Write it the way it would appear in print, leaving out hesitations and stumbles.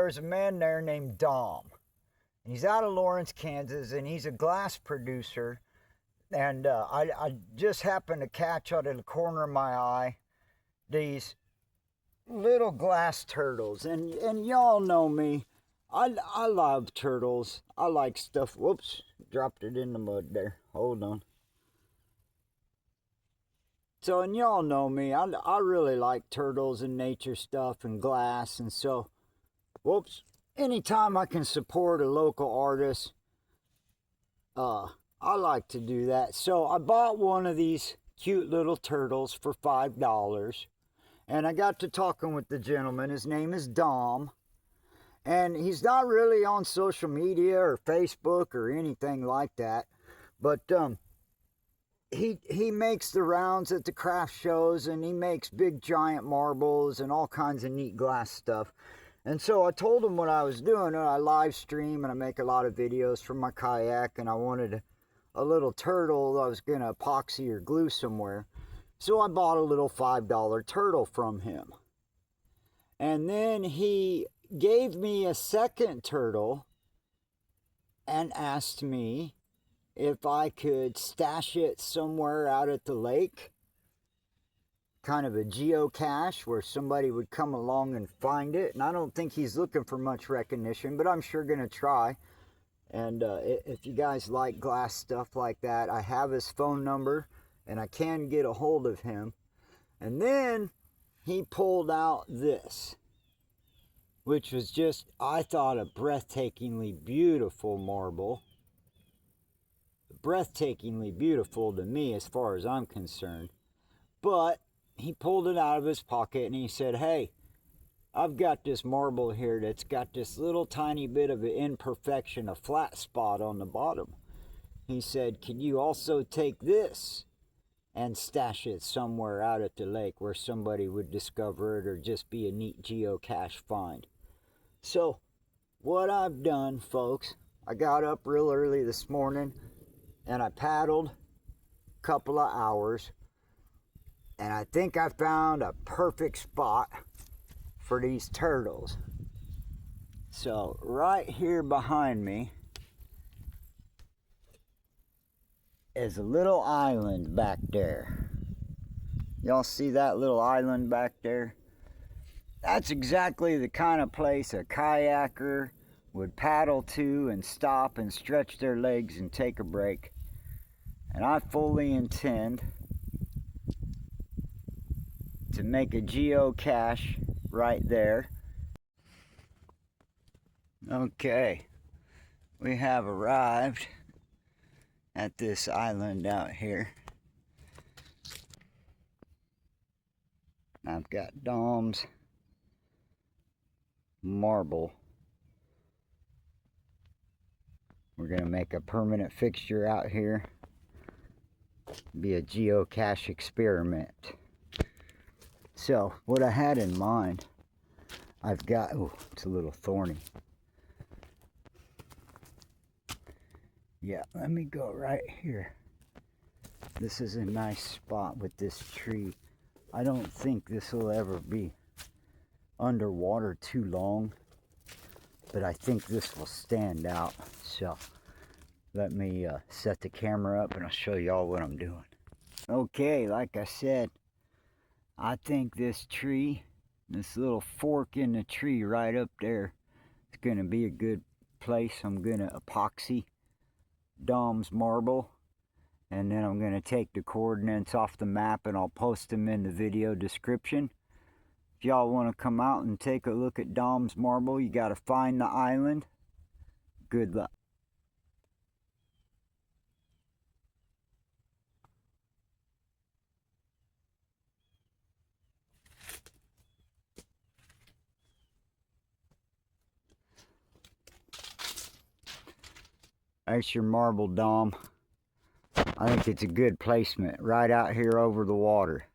there's a man there named Dom. He's out of Lawrence, Kansas, and he's a glass producer. And I just happened to catch out of the corner of my eye these little glass turtles. And y'all know me. I love turtles. I like stuff. Whoops, dropped it in the mud there. Hold on. So, and y'all know me. I really like turtles and nature stuff and glass. And so, whoops, anytime I can support a local artist, I like to do that. So I bought one of these cute little turtles for $5. And I got to talking with the gentleman. His name is Dom. And he's not really on social media or Facebook or anything like that. But he makes the rounds at the craft shows, and he makes big giant marbles and all kinds of neat glass stuff. And so I told him what I was doing, and I live stream and I make a lot of videos from my kayak, and I wanted a little turtle I was going to epoxy or glue somewhere. So I bought a little $5 turtle from him. And then he gave me a second turtle and asked me if I could stash it somewhere out at the lake. Kind of a geocache where somebody would come along and find it. And I don't think he's looking for much recognition, but I'm sure going to try. And if you guys like glass stuff like that, I have his phone number and I can get a hold of him. And then he pulled out this, which was just, I thought, a breathtakingly beautiful marble. Breathtakingly beautiful to me as far as I'm concerned. But he pulled it out of his pocket and he said, hey, I've got this marble here that's got this little tiny bit of an imperfection, a flat spot on the bottom. He said, can you also take this and stash it somewhere out at the lake where somebody would discover it or just be a neat geocache find? So what I've done, folks, I got up real early this morning and I paddled a couple of hours, and I think I found a perfect spot for these turtles. So right here behind me is a little island back there. Y'all see that little island back there? That's exactly the kind of place a kayaker would paddle to and stop and stretch their legs and take a break. And I fully intend to make a geocache right there. Okay, we have arrived at this island out here. I've got Dom's marble. We're gonna make a permanent fixture out here. Be a geocache experiment. So what I had in mind, I've got, oh, it's a little thorny. Yeah, let me go right here. This is a nice spot with this tree. I don't think this will ever be underwater too long, but I think this will stand out. So let me set the camera up and I'll show y'all what I'm doing. Okay, like I said, I think this tree, this little fork in the tree right up there, is going to be a good place. I'm going to epoxy Dom's marble, and then I'm going to take the coordinates off the map and I'll post them in the video description. If y'all want to come out and take a look at Dom's marble, you got to find the island. Good luck. There's your marble, Dom. I think it's a good placement right out here over the water.